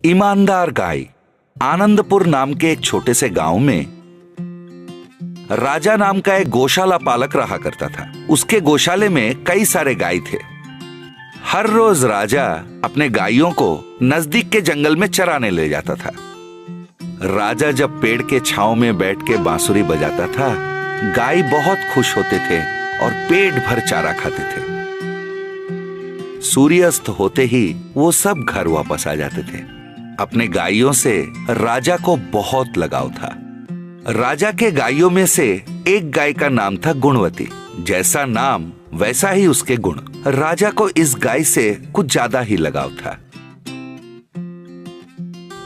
ईमानदार गाय। आनंदपुर नाम के एक छोटे से गांव में राजा नाम का एक गौशाला पालक रहा करता था। उसके गौशाले में कई सारे गाय थे। हर रोज राजा अपने गायों को नजदीक के जंगल में चराने ले जाता था। राजा जब पेड़ के छांव में बैठ के बांसुरी बजाता था, गाय बहुत खुश होते थे और पेट भर चारा खाते थे। सूर्यास्त होते ही वो सब घर वापस आ जाते थे। अपने गायों से राजा को बहुत लगाव था। राजा के गायों में से एक गाय का नाम था गुणवती। जैसा नाम वैसा ही उसके गुण। राजा को इस गाय से कुछ ज्यादा ही लगाव था।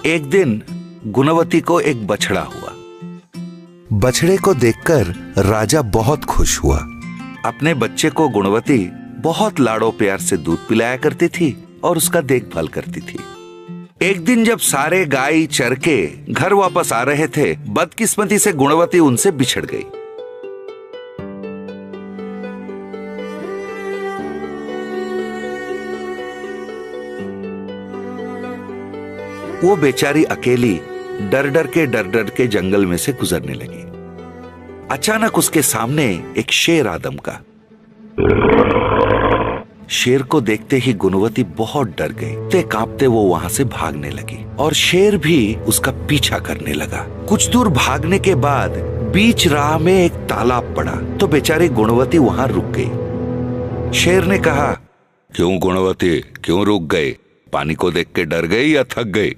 एक दिन गुणवती को एक बछड़ा हुआ। बछड़े को देखकर राजा बहुत खुश हुआ। अपने बच्चे को गुणवती बहुत लाड़ो प्यार से दूध पिलाया करती थी और उसका देखभाल करती थी। एक दिन जब सारे गाय चर के घर वापस आ रहे थे, बदकिस्मती से गुणवती उनसे बिछड़ गई। वो बेचारी अकेली डर डर के जंगल में से गुजरने लगी। अचानक उसके सामने एक शेर आ दमका। शेर को देखते ही गुणवती बहुत डर गई। कांपते वो वहां से भागने लगी और शेर भी उसका पीछा करने लगा। कुछ दूर भागने के बाद बीच राह में एक तालाब पड़ा तो बेचारी गुणवती वहां रुक गई। शेर ने कहा, क्यों गुणवती, क्यों रुक गए? पानी को देख के डर गई या थक गई?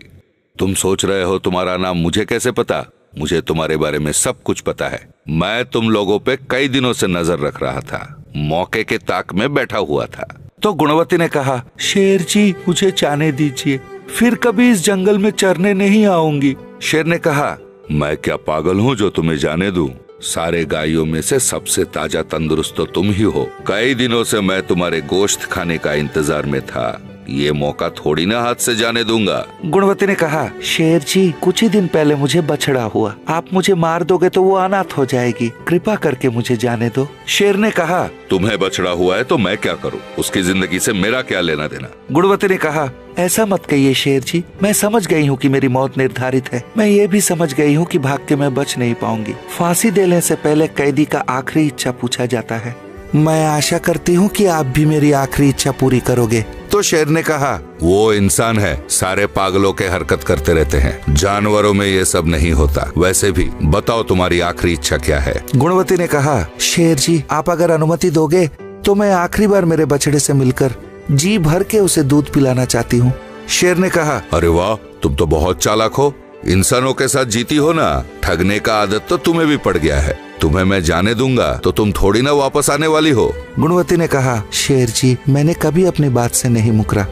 तुम सोच रहे हो तुम्हारा नाम मुझे कैसे पता? मुझे तुम्हारे बारे में सब कुछ पता है। मैं तुम लोगों पे कई दिनों से नजर रख रहा था, मौके के ताक में बैठा हुआ था। तो गुणवती ने कहा, शेर जी मुझे जाने दीजिए, फिर कभी इस जंगल में चरने नहीं आऊंगी। शेर ने कहा, मैं क्या पागल हूँ जो तुम्हें जाने दूं? सारे गायों में से सबसे ताजा तंदुरुस्त तो तुम ही हो। कई दिनों से मैं तुम्हारे गोश्त खाने का इंतजार में था। ये मौका थोड़ी ना हाथ से जाने दूंगा। गुणवती ने कहा, शेर जी कुछ ही दिन पहले मुझे बछड़ा हुआ, आप मुझे मार दोगे तो वो अनाथ हो जाएगी, कृपा करके मुझे जाने दो। शेर ने कहा, तुम्हें बछड़ा हुआ है तो मैं क्या करूं? उसकी जिंदगी से मेरा क्या लेना देना? गुणवती ने कहा, ऐसा मत कहिए शेर जी, मैं समझ गई हूँ कि मेरी मौत निर्धारित है। मैं ये भी समझ गई हूँ कि भाग के मैं बच नहीं पाऊंगी। फांसी देने से पहले कैदी का आखिरी इच्छा पूछा जाता है। मैं आशा करती हूँ कि आप भी मेरी आखिरी इच्छा पूरी करोगे। तो शेर ने कहा, वो इंसान है, सारे पागलों के हरकत करते रहते हैं, जानवरों में ये सब नहीं होता। वैसे भी बताओ तुम्हारी आखिरी इच्छा क्या है? गुणवती ने कहा, शेर जी आप अगर अनुमति दोगे तो मैं आखिरी बार मेरे बछड़े से मिलकर जी भर के उसे दूध पिलाना चाहती हूँ। शेर ने कहा, अरे वाह, तुम तो बहुत चालाक हो, इंसानों के साथ जीती हो ना। ठगने का आदत तो तुम्हें भी पड़ गया है। तुम्हें मैं जाने दूंगा तो तुम थोड़ी ना वापस आने वाली हो। गुणवती ने कहा, शेर जी मैंने कभी अपनी बात से नहीं मुकरा।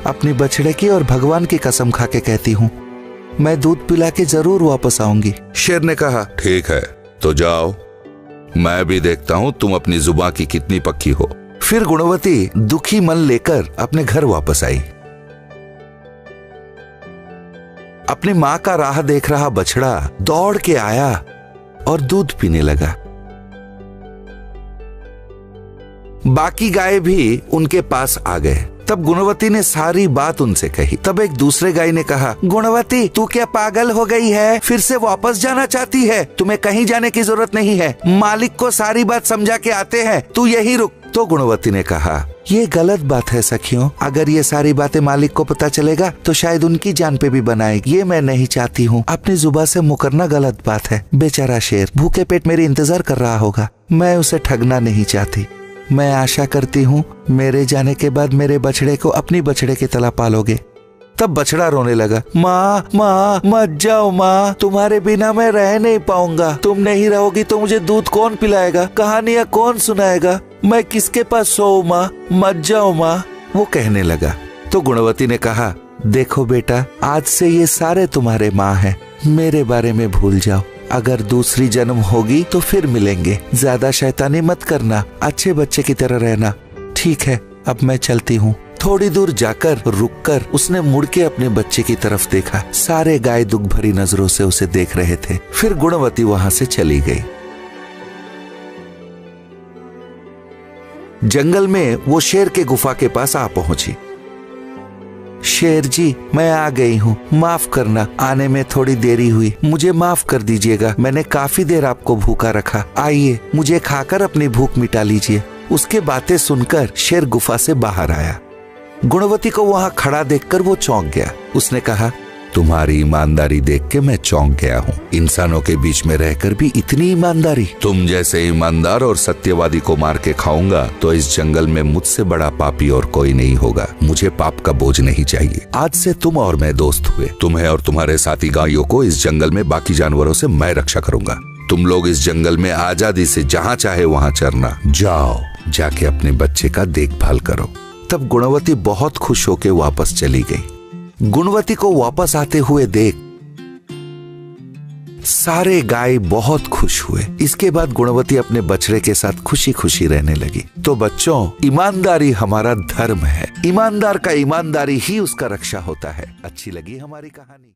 अपनी बछड़े की और भगवान की कसम खा के कहती हूँ, मैं दूध पिला के जरूर वापस आऊंगी। शेर ने कहा, ठीक है तो जाओ, मैं भी देखता हूँ तुम अपनी जुबान की कितनी पक्की हो। फिर गुणवती दुखी मन लेकर अपने घर वापस आई। अपनी माँ का राह देख रहा बछड़ा दौड़ के आया और दूध पीने लगा। बाकी गाय भी उनके पास आ गए। तब गुणवती ने सारी बात उनसे कही। तब एक दूसरे गाय ने कहा, गुणवती तू क्या पागल हो गई है? फिर से वापस जाना चाहती है? तुम्हें कहीं जाने की जरूरत नहीं है, मालिक को सारी बात समझा के आते हैं, तू यहीं रुक। तो गुणवती ने कहा, ये गलत बात है सखियों, अगर ये सारी बातें मालिक को पता चलेगा तो शायद उनकी जान पे भी बनाएगी। ये मैं नहीं चाहती हूँ। अपनी जुबान से मुकरना गलत बात है। बेचारा शेर भूखे पेट मेरे इंतजार कर रहा होगा। मैं उसे ठगना नहीं चाहती। मैं आशा करती हूँ मेरे जाने के बाद मेरे बछड़े को अपनी बछड़े की तरह पालोगे। तब बछड़ा रोने लगा, माँ माँ मत जाओ माँ, तुम्हारे बिना मैं रह नहीं पाऊंगा। तुम नहीं रहोगी तो मुझे दूध कौन पिलाएगा, कहानियाँ कौन सुनाएगा, मैं किसके पास सोऊं माँ, मत जाओ माँ, वो कहने लगा। तो गुणवती ने कहा, देखो बेटा आज से ये सारे तुम्हारे माँ हैं, मेरे बारे में भूल जाओ। अगर दूसरी जन्म होगी तो फिर मिलेंगे। ज्यादा शैतानी मत करना, अच्छे बच्चे की तरह रहना। ठीक है अब मैं चलती हूँ। थोड़ी दूर जाकर रुककर उसने मुड़ के अपने बच्चे की तरफ देखा। सारे गाय दुख भरी नजरों से उसे देख रहे थे। फिर गुणवती वहां से चली गई। जंगल में वो शेर के गुफा के पास आ पहुंची। शेर जी, मैं आ गई हूँ, माफ करना, आने में थोड़ी देरी हुई, मुझे माफ कर दीजिएगा, मैंने काफी देर आपको भूखा रखा, आइए मुझे खाकर अपनी भूख मिटा लीजिए। उसके बातें सुनकर शेर गुफा से बाहर आया। गुणवती को वहां खड़ा देखकर वो चौंक गया। उसने कहा, तुम्हारी ईमानदारी देख के मैं चौंक गया हूँ। इंसानों के बीच में रहकर भी इतनी ईमानदारी। तुम जैसे ईमानदार और सत्यवादी को मार के खाऊंगा तो इस जंगल में मुझसे बड़ा पापी और कोई नहीं होगा। मुझे पाप का बोझ नहीं चाहिए। आज से तुम और मैं दोस्त हुए। तुम्हें और तुम्हारे साथी गायों को इस जंगल में बाकी जानवरों से मैं रक्षा करूंगा। तुम लोग इस जंगल में आजादी से जहाँ चाहे वहाँ चरना। जाओ, जाके अपने बच्चे का देखभाल करो। तब गुणवती बहुत खुश होकर वापस चली गई। गुणवती को वापस आते हुए देख सारे गाय बहुत खुश हुए। इसके बाद गुणवती अपने बछड़े के साथ खुशी खुशी रहने लगी। तो बच्चों, ईमानदारी हमारा धर्म है। ईमानदार का ईमानदारी ही उसका रक्षा होता है। अच्छी लगी हमारी कहानी?